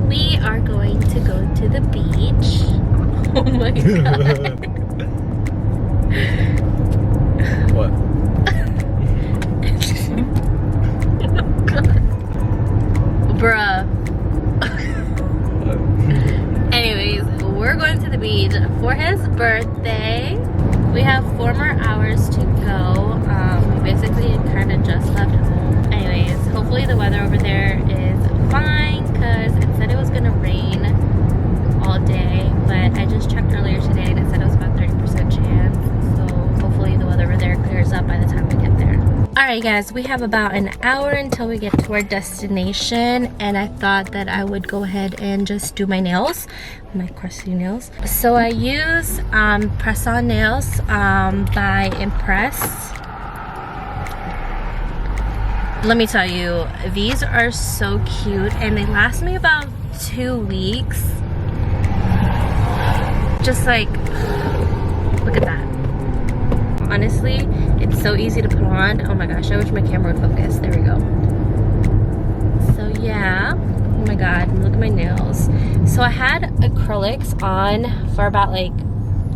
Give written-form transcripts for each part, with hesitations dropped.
We are going to go to the beach. Oh my god. What? Oh god. Bruh. Anyways, we're going to the beach for his birthday. We have 4 more hours to go. We basically kind of just left home. Anyways, hopefully the weather over there is fine because it said it was gonna rain all day, but I just checked earlier today and it said it was about 30% chance. So hopefully the weather over there clears up by the time we get there. Alright guys, we have about an hour until we get to our destination, and I thought that I would go ahead and just do my nails, my crusty nails. So I use press-on nails by Impress. Let me tell you, these are so cute and they last me about 2 weeks. Just like, look at that. Honestly, it's so easy to put on. Oh my gosh, I wish my camera would focus. There we go. So yeah, oh my god, look at my nails. So I had acrylics on for about like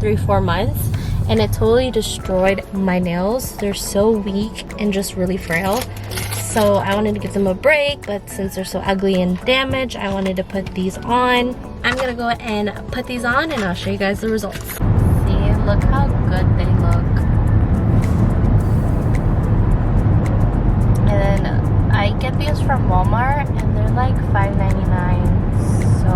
3-4 months and it totally destroyed my nails. They're so weak and just really frail. So I wanted to give them a break, but since they're so ugly and damaged, I wanted to put these on. I'm gonna go and put these on and I'll show you guys the results. See, look how good they look. And then I get these from Walmart and they're like $5.99, so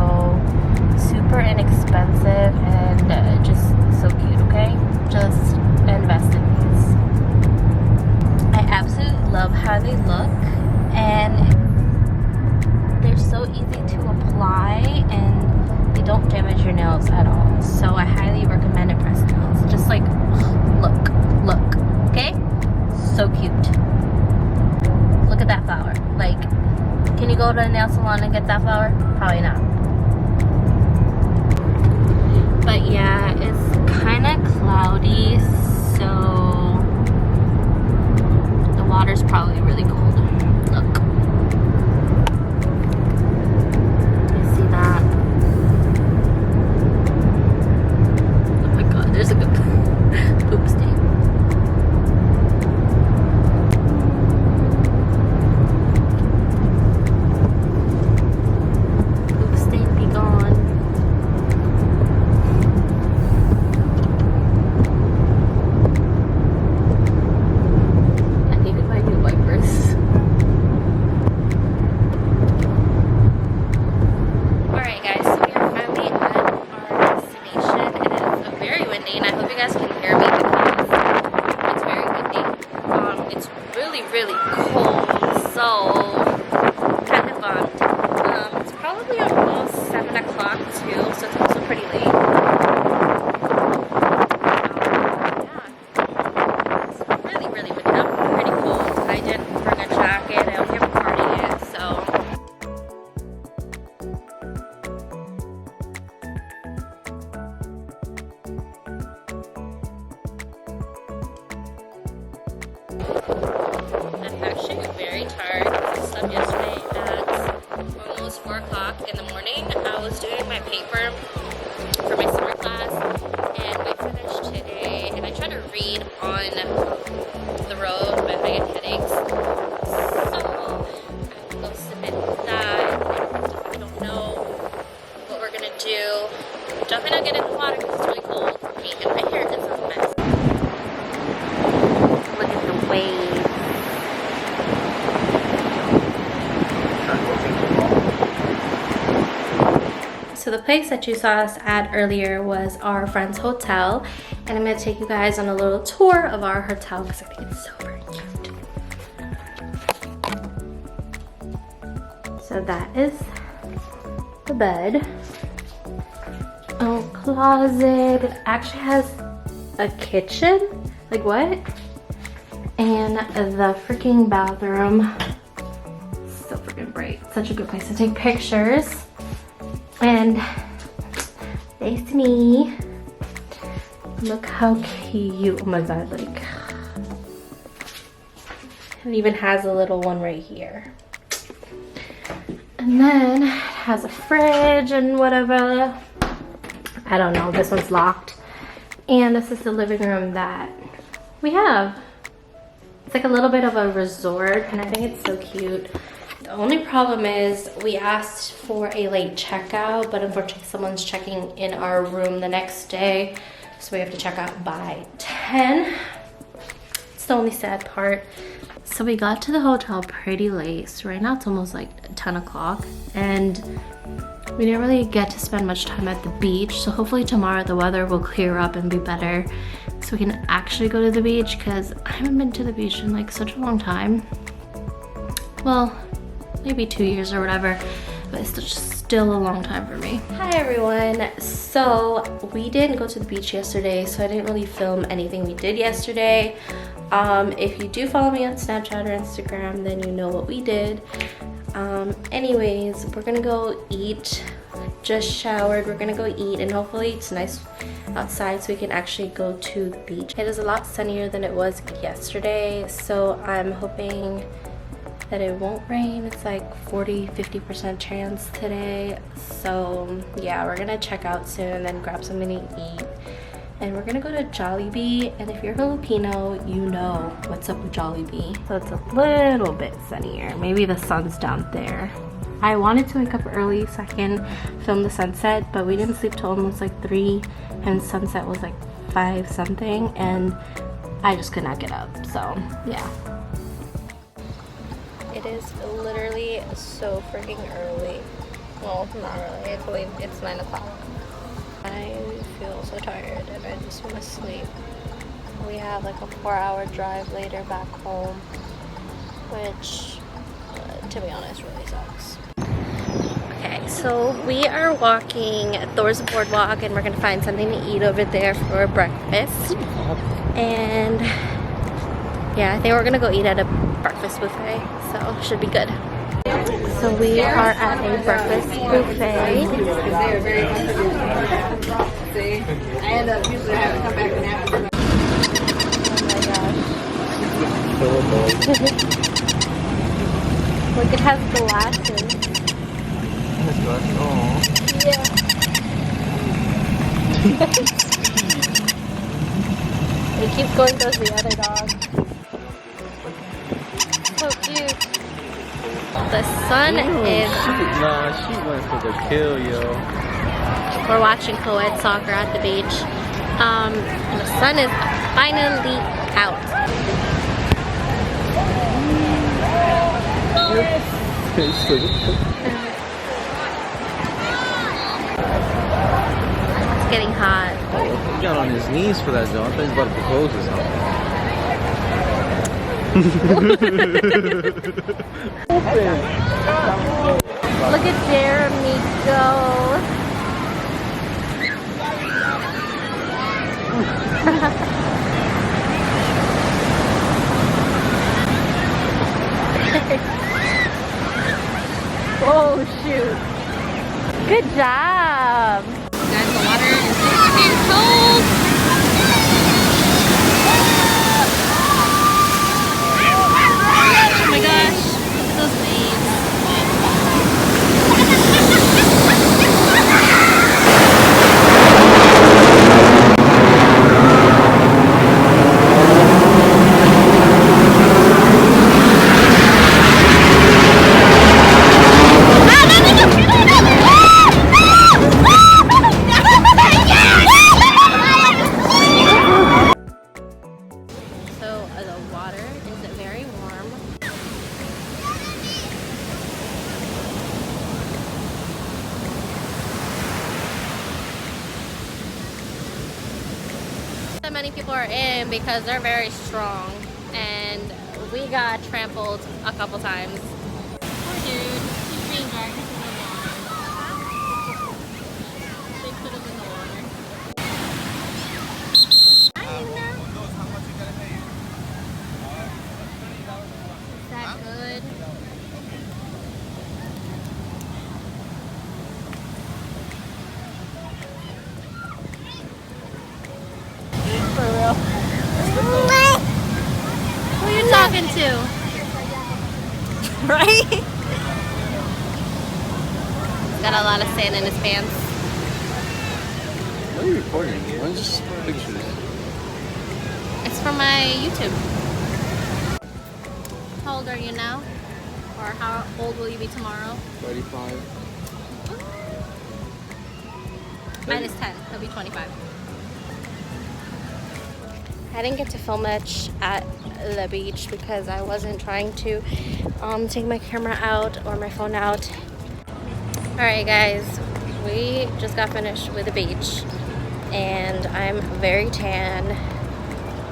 super inexpensive and just so cute, okay? Just invest in these. I absolutely love how they look and they're so easy to apply and they don't damage your nails at all. So I highly recommend Impress nails. Just like, look, okay? So cute. Look at that flower. Like, can you go to a nail salon and get that flower? Probably not. But yeah, it's kind of cloudy, so the water's probably really cold. Look. You see that? Oh my god, there's a good poop stain. Really cold, so kind of bummed. It's probably almost 7 o'clock too, so it's also pretty late. Yeah, it's really windy. I'm pretty cold. I didn't bring a jacket. I don't have a cardigan, so. I'm actually very tired. I slept yesterday at almost 4 o'clock in the morning. I was doing my paper for my summer class and we finished today and I try to read on the road but I get headaches. So I have to go submit that. I don't know what we're gonna do. Definitely not get in the water because it's really cold. I mean, my hair is a mess. Look at the waves. So the place that you saw us at earlier was our friend's hotel, and I'm going to take you guys on a little tour of our hotel because I think it's so very cute. So that is the bed. Oh, closet. It actually has a kitchen. Like what? And the freaking bathroom. So freaking bright. Such a good place to take pictures. And there's me. Look how cute. Oh my god, like. It even has a little one right here. And then it has a fridge and whatever. I don't know, this one's locked. And this is the living room that we have. It's like a little bit of a resort, and I think it's so cute. The only problem is we asked for a late checkout, but unfortunately someone's checking in our room the next day, so we have to check out by 10. It's the only sad part. So we got to the hotel pretty late. So right now it's almost like 10 o'clock, and we didn't really get to spend much time at the beach. So hopefully tomorrow the weather will clear up and be better, so we can actually go to the beach, because I haven't been to the beach in like such a long time. Well, maybe 2 years or whatever, but it's just still a long time for me. Hi everyone. So we didn't go to the beach yesterday, so I didn't really film anything we did yesterday. If you do follow me on Snapchat or Instagram, then you know what we did. Anyways, we're gonna go eat. Just showered, we're gonna go eat, and hopefully it's nice outside so we can actually go to the beach. It is a lot sunnier than it was yesterday, so I'm hoping that it won't rain. It's like 40-50% chance today. So yeah, we're gonna check out soon and then grab something to eat. And we're gonna go to Jollibee, and if you're Filipino, you know what's up with Jollibee. So it's a little bit sunnier. Maybe the sun's down there. I wanted to wake up early so I can film the sunset, but we didn't sleep till almost like 3, and sunset was like 5 something, and I just could not get up, so yeah. It is literally so freaking early. Well, not early, it's 9 o'clock. I feel so tired and I just want to sleep. We have like a 4-hour drive later back home, which, to be honest, really sucks. Okay, so we are walking Thor's Boardwalk, and we're gonna find something to eat over there for breakfast. And yeah, I think we're gonna go eat at a breakfast buffet, so should be good. So we are at a breakfast buffet. I end up usually having to come back and after. Oh my gosh. Look, it has glasses. Oh. Yeah. It keeps going towards the other dog. So cute. The sun is... Nah, she went for the kill, yo. We're watching co-ed soccer at the beach. The sun is finally out. It's getting hot. He got on his knees for that, John. I thought he was about to propose or something. Look at Jeremy go. Oh shoot. Good job. Guys, the water is freaking cold. Oh my gosh, look at those waves. Many people are in because they're very strong, and we got trampled a couple times. Poor dude, he's being dragged into the water. They put him in the water. Is that good? For real. Who are you talking to? Right? Got a lot of sand in his pants. What are you recording? Why is this pictures? It's for my YouTube. How old are you now? Or how old will you be tomorrow? 35. Minus 10. He'll be 25. I didn't get to film much at the beach because I wasn't trying to take my camera out or my phone out. Alright guys, we just got finished with the beach and I'm very tan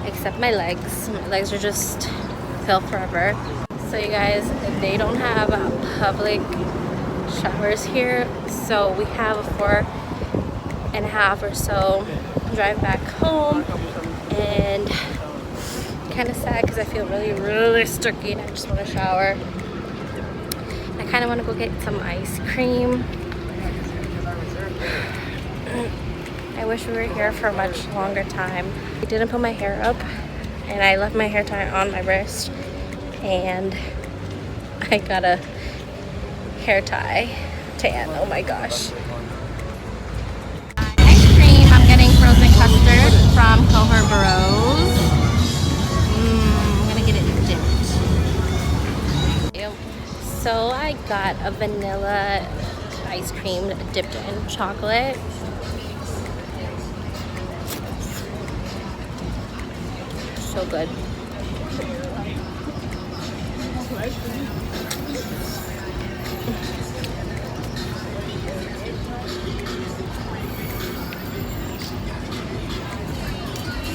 except my legs. My legs are just fell forever. So you guys, they don't have public showers here, so we have a 4.5 or so drive back home, and kind of sad because I feel really sticky and I just want to shower. I kind of want to go get some ice cream. I wish we were here for a much longer time. I didn't put my hair up and I left my hair tie on my wrist and I got a hair tie tan. Oh my gosh. Ice cream. I'm getting frozen custard from Cohort Bros. I'm gonna get it dipped. So I got a vanilla ice cream dipped in chocolate. So good.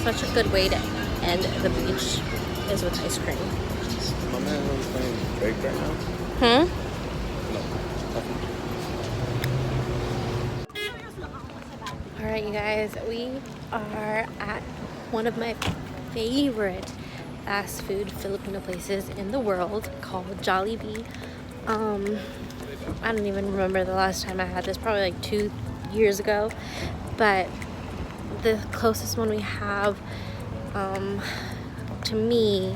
Such a good way to end the beach is with ice cream. My man is playing break right now. Alright you guys, we are at one of my favorite fast food Filipino places in the world called Jollibee. I don't even remember the last time I had this, probably like 2 years ago, but the closest one we have to me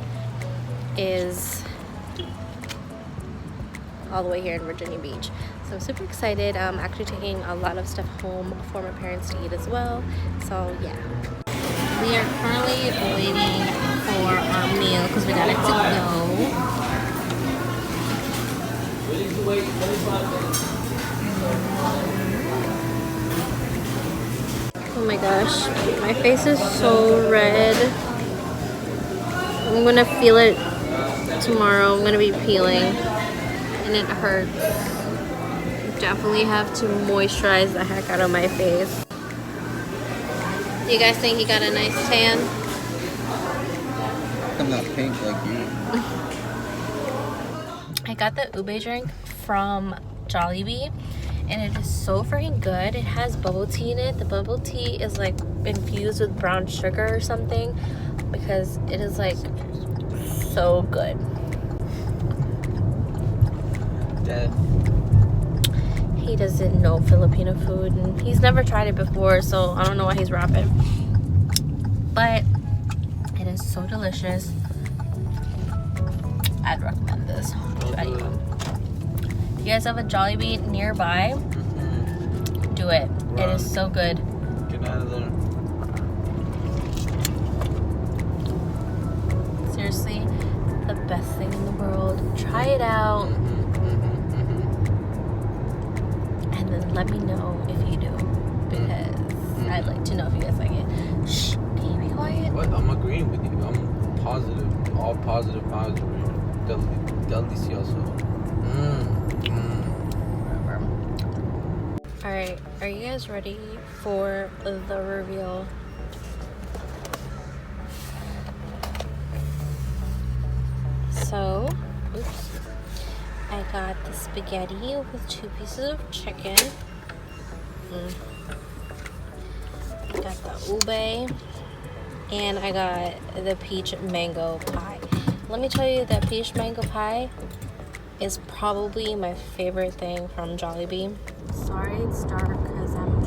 is all the way here in Virginia Beach. So I'm super excited. I'm actually taking a lot of stuff home for my parents to eat as well. So yeah. We are currently waiting for our meal because we got it to go. Oh my gosh, my face is so red. I'm gonna feel it tomorrow. I'm gonna be peeling and it hurts. Definitely have to moisturize the heck out of my face. Do you guys think he got a nice tan? I'm not pink like you. I got the ube drink from Jollibee and it is so freaking good. It has bubble tea in it. The bubble tea is like infused with brown sugar or something because it is like so good. Death. He doesn't know Filipino food and he's never tried it before, so I don't know why he's rapping. But it is so delicious. I'd recommend this to anyone. If you guys have a Jollibee nearby, do it. Run. It is so good. Get out of there. Seriously, the best thing in the world. Try it out. And then let me know if you do. Because I'd like to know if you guys like it. Shh, can you be quiet? What? I'm agreeing with you. I'm positive. All positive vibes over here. Delicioso. Alright, are you guys ready for the reveal? So, oops. I got the spaghetti with 2 pieces of chicken. I got the ube. And I got the peach mango pie. Let me tell you that peach mango pie is probably my favorite thing from Jollibee. Sorry it's dark because I'm